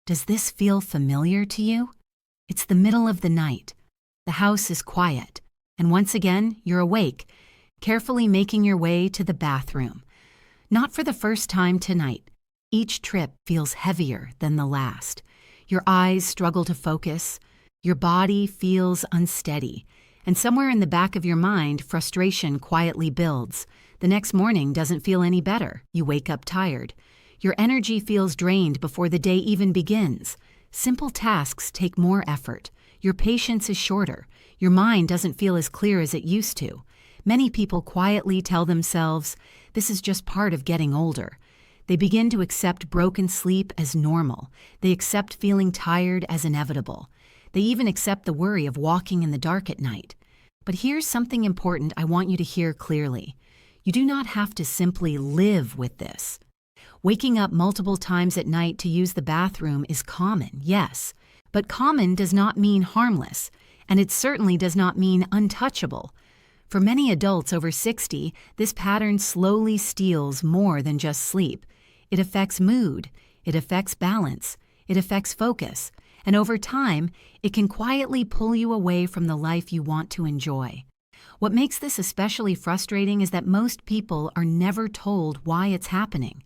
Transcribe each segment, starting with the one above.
Does this feel familiar to you? It's the middle of the night. The house is quiet, and once again, you're awake, carefully making your way to the bathroom. Not for the first time tonight. Each trip feels heavier than the last. Your eyes struggle to focus. Your body feels unsteady. And somewhere in the back of your mind, frustration quietly builds. The next morning doesn't feel any better. You wake up tired. Your energy feels drained before the day even begins. Simple tasks take more effort. Your patience is shorter. Your mind doesn't feel as clear as it used to. Many people quietly tell themselves, this is just part of getting older. They begin to accept broken sleep as normal. They accept feeling tired as inevitable. They even accept the worry of walking in the dark at night. But here's something important I want you to hear clearly. You do not have to simply live with this. Waking up multiple times at night to use the bathroom is common, yes, but common does not mean harmless, and it certainly does not mean untouchable. For many adults over 60, this pattern slowly steals more than just sleep. It affects mood, it affects balance, it affects focus, and over time, it can quietly pull you away from the life you want to enjoy. What makes this especially frustrating is that most people are never told why it's happening.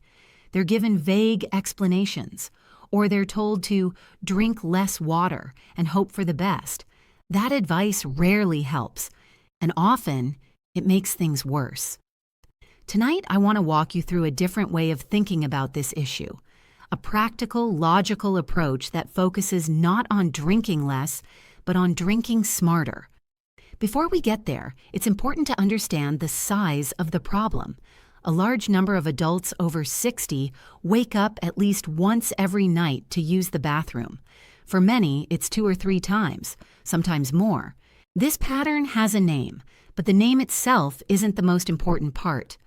They're given vague explanations, or they're told to drink less water and hope for the best. That advice rarely helps, and often it makes things worse. Tonight, I want to walk you through a different way of thinking about this issue, a practical, logical approach that focuses not on drinking less, but on drinking smarter. Before we get there, it's important to understand the size of the problem. A large number of adults over 60 wake up at least once every night to use the bathroom. For many, it's 2 or 3 times, sometimes more. This pattern has a name, but the name itself isn't the most important part.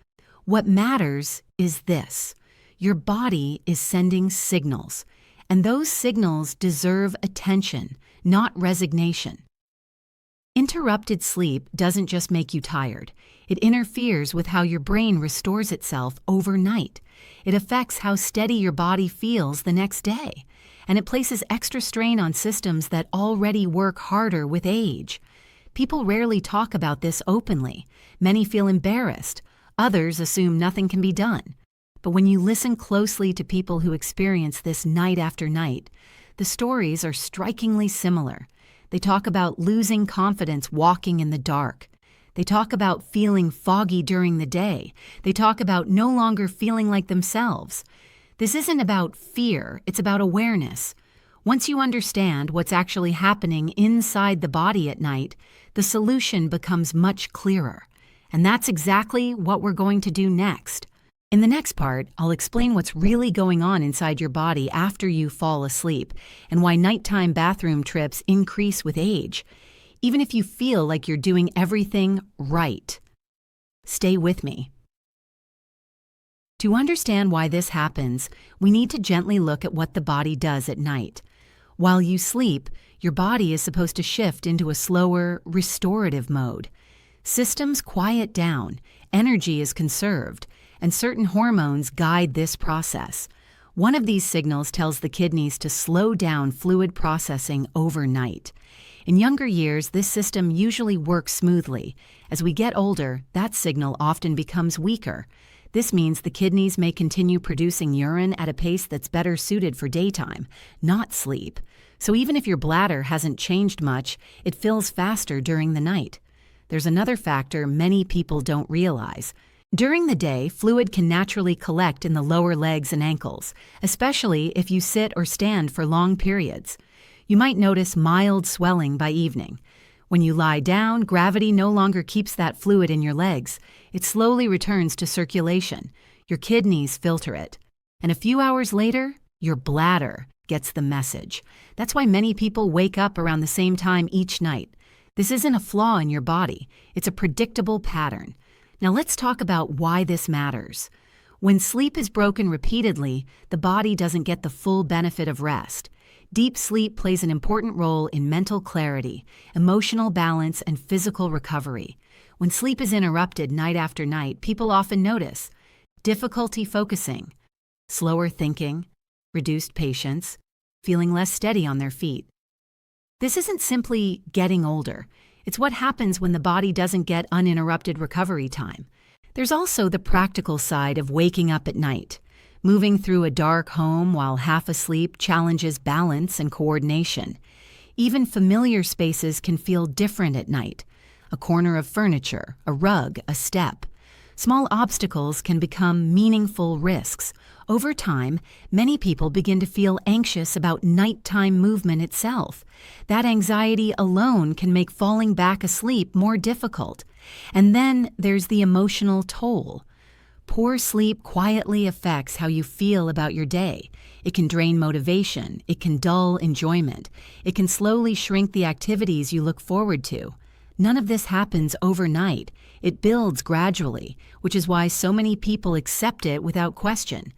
What matters is this. Your body is sending signals, and those signals deserve attention, not resignation. Interrupted sleep doesn't just make you tired. It interferes with how your brain restores itself overnight. It affects how steady your body feels the next day. And it places extra strain on systems that already work harder with age. People rarely talk about this openly. Many feel embarrassed. Others assume nothing can be done. But when you listen closely to people who experience this night after night, the stories are strikingly similar. They talk about losing confidence walking in the dark. They talk about feeling foggy during the day. They talk about no longer feeling like themselves. This isn't about fear, it's about awareness. Once you understand what's actually happening inside the body at night, the solution becomes much clearer. And that's exactly what we're going to do next. In the next part, I'll explain what's really going on inside your body after you fall asleep and why nighttime bathroom trips increase with age, even if you feel like you're doing everything right. Stay with me. To understand why this happens, we need to gently look at what the body does at night. While you sleep, your body is supposed to shift into a slower, restorative mode. Systems quiet down, energy is conserved, and certain hormones guide this process. One of these signals tells the kidneys to slow down fluid processing overnight. In younger years, this system usually works smoothly. As we get older, that signal often becomes weaker. This means the kidneys may continue producing urine at a pace that's better suited for daytime, not sleep. So even if your bladder hasn't changed much, it fills faster during the night. There's another factor many people don't realize. During the day, fluid can naturally collect in the lower legs and ankles, especially if you sit or stand for long periods. You might notice mild swelling by evening. When you lie down, gravity no longer keeps that fluid in your legs. It slowly returns to circulation. Your kidneys filter it. And a few hours later, your bladder gets the message. That's why many people wake up around the same time each night. This isn't a flaw in your body. It's a predictable pattern. Now let's talk about why this matters. When sleep is broken repeatedly, the body doesn't get the full benefit of rest. Deep sleep plays an important role in mental clarity, emotional balance, and physical recovery. When sleep is interrupted night after night, people often notice difficulty focusing, slower thinking, reduced patience, feeling less steady on their feet. This isn't simply getting older. It's what happens when the body doesn't get uninterrupted recovery time. There's also the practical side of waking up at night. Moving through a dark home while half asleep challenges balance and coordination. Even familiar spaces can feel different at night. A corner of furniture, a rug, a step. Small obstacles can become meaningful risks. Over time, many people begin to feel anxious about nighttime movement itself. That anxiety alone can make falling back asleep more difficult. And then there's the emotional toll. Poor sleep quietly affects how you feel about your day. It can drain motivation. It can dull enjoyment. It can slowly shrink the activities you look forward to. None of this happens overnight. It builds gradually, which is why so many people accept it without question.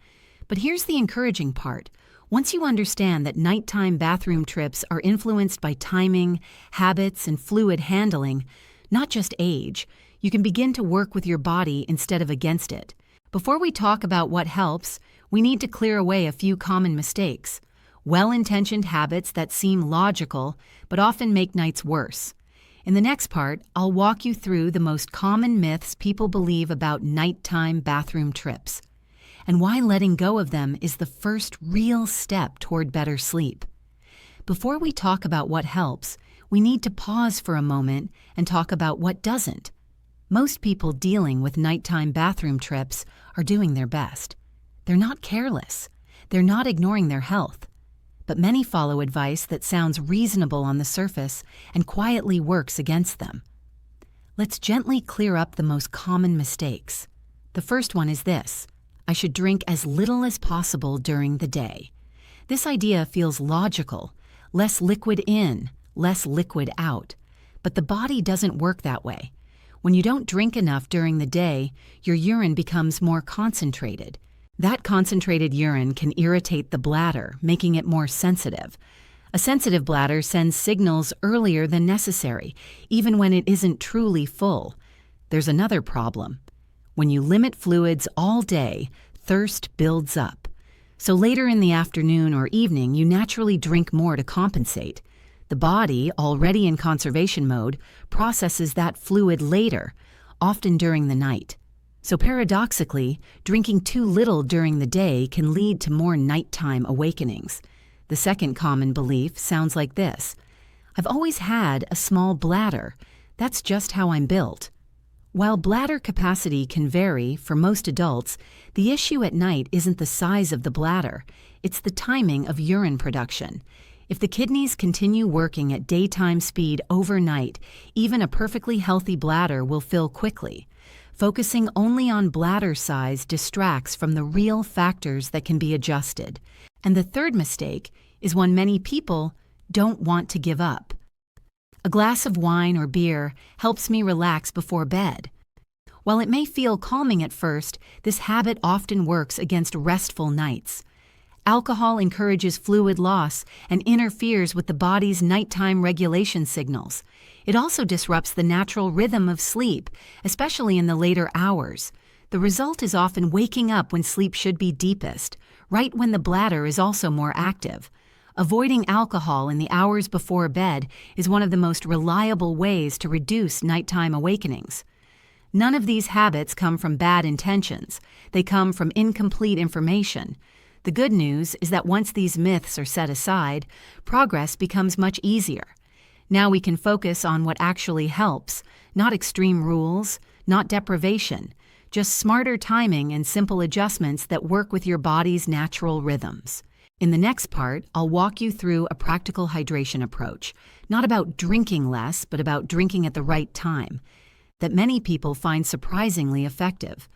But here's the encouraging part. Once you understand that nighttime bathroom trips are influenced by timing, habits, and fluid handling, not just age, you can begin to work with your body instead of against it. Before we talk about what helps, we need to clear away a few common mistakes. Well-intentioned habits that seem logical, but often make nights worse. In the next part, I'll walk you through the most common myths people believe about nighttime bathroom trips, and why letting go of them is the first real step toward better sleep. Before we talk about what helps, we need to pause for a moment and talk about what doesn't. Most people dealing with nighttime bathroom trips are doing their best. They're not careless. They're not ignoring their health. But many follow advice that sounds reasonable on the surface and quietly works against them. Let's gently clear up the most common mistakes. The first one is this: I should drink as little as possible during the day. This idea feels logical. Less liquid in, less liquid out. But the body doesn't work that way. When you don't drink enough during the day, your urine becomes more concentrated. That concentrated urine can irritate the bladder, making it more sensitive. A sensitive bladder sends signals earlier than necessary, even when it isn't truly full. There's another problem. When you limit fluids all day, thirst builds up. So later in the afternoon or evening, you naturally drink more to compensate. The body, already in conservation mode, processes that fluid later, often during the night. So paradoxically, drinking too little during the day can lead to more nighttime awakenings. The second common belief sounds like this: I've always had a small bladder. That's just how I'm built. While bladder capacity can vary for most adults, the issue at night isn't the size of the bladder, it's the timing of urine production. If the kidneys continue working at daytime speed overnight, even a perfectly healthy bladder will fill quickly. Focusing only on bladder size distracts from the real factors that can be adjusted. And the third mistake is one many people don't want to give up. A glass of wine or beer helps me relax before bed. While it may feel calming at first, this habit often works against restful nights. Alcohol encourages fluid loss and interferes with the body's nighttime regulation signals. It also disrupts the natural rhythm of sleep, especially in the later hours. The result is often waking up when sleep should be deepest, right when the bladder is also more active. Avoiding alcohol in the hours before bed is one of the most reliable ways to reduce nighttime awakenings. None of these habits come from bad intentions. They come from incomplete information. The good news is that once these myths are set aside, progress becomes much easier. Now we can focus on what actually helps, not extreme rules, not deprivation, just smarter timing and simple adjustments that work with your body's natural rhythms. In the next part, I'll walk you through a practical hydration approach, not about drinking less, but about drinking at the right time, that many people find surprisingly effective.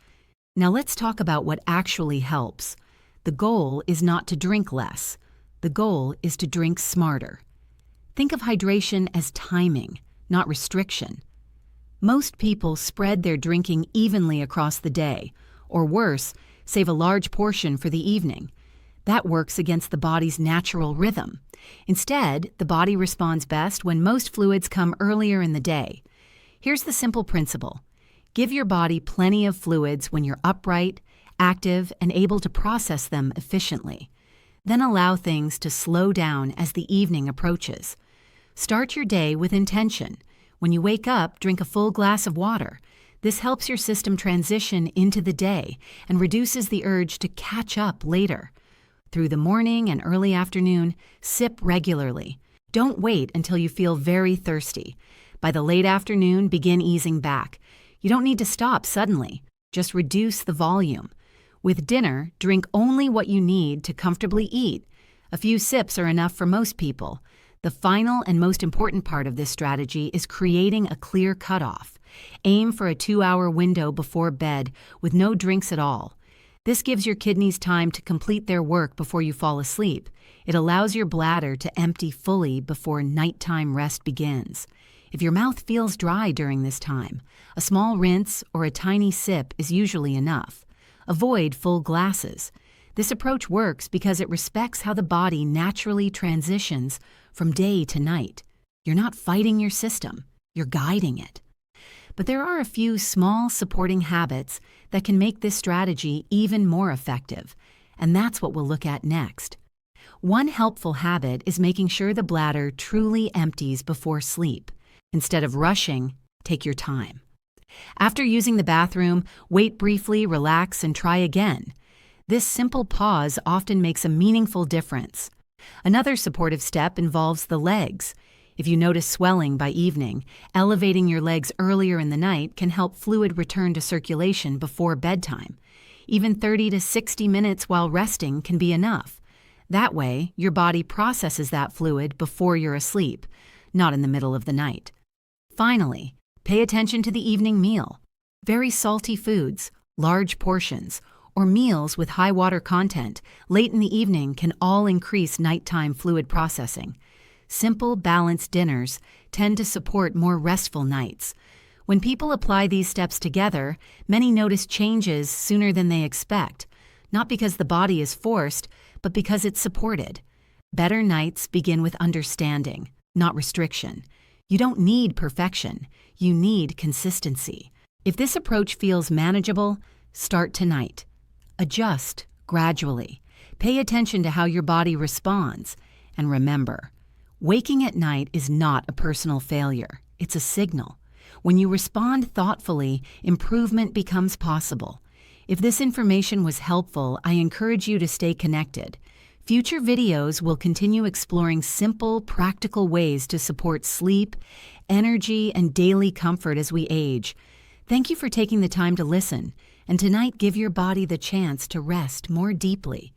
Now let's talk about what actually helps. The goal is not to drink less. The goal is to drink smarter. Think of hydration as timing, not restriction. Most people spread their drinking evenly across the day, or worse, save a large portion for the evening. That works against the body's natural rhythm. Instead, the body responds best when most fluids come earlier in the day. Here's the simple principle. Give your body plenty of fluids when you're upright, active, and able to process them efficiently. Then allow things to slow down as the evening approaches. Start your day with intention. When you wake up, drink a full glass of water. This helps your system transition into the day and reduces the urge to catch up later. Through the morning and early afternoon, sip regularly. Don't wait until you feel very thirsty. By the late afternoon, begin easing back. You don't need to stop suddenly. Just reduce the volume. With dinner, drink only what you need to comfortably eat. A few sips are enough for most people. The final and most important part of this strategy is creating a clear cutoff. Aim for a 2-hour window before bed with no drinks at all. This gives your kidneys time to complete their work before you fall asleep. It allows your bladder to empty fully before nighttime rest begins. If your mouth feels dry during this time, a small rinse or a tiny sip is usually enough. Avoid full glasses. This approach works because it respects how the body naturally transitions from day to night. You're not fighting your system, you're guiding it. But there are a few small supporting habits that can make this strategy even more effective, and that's what we'll look at next. One helpful habit is making sure the bladder truly empties before sleep. Instead of rushing, take your time. After using the bathroom, wait briefly, relax, and try again. This simple pause often makes a meaningful difference. Another supportive step involves the legs. If you notice swelling by evening, elevating your legs earlier in the night can help fluid return to circulation before bedtime. Even 30 to 60 minutes while resting can be enough. That way, your body processes that fluid before you're asleep, not in the middle of the night. Finally, pay attention to the evening meal. Very salty foods, large portions, or meals with high water content late in the evening can all increase nighttime fluid processing. Simple, balanced dinners tend to support more restful nights. When people apply these steps together, many notice changes sooner than they expect, not because the body is forced, but because it's supported. Better nights begin with understanding, not restriction. You don't need perfection, you need consistency. If this approach feels manageable, start tonight. Adjust gradually. Pay attention to how your body responds. And remember, waking at night is not a personal failure. It's a signal. When you respond thoughtfully, improvement becomes possible. If this information was helpful, I encourage you to stay connected. Future videos will continue exploring simple, practical ways to support sleep, energy, and daily comfort as we age. Thank you for taking the time to listen, and tonight give your body the chance to rest more deeply.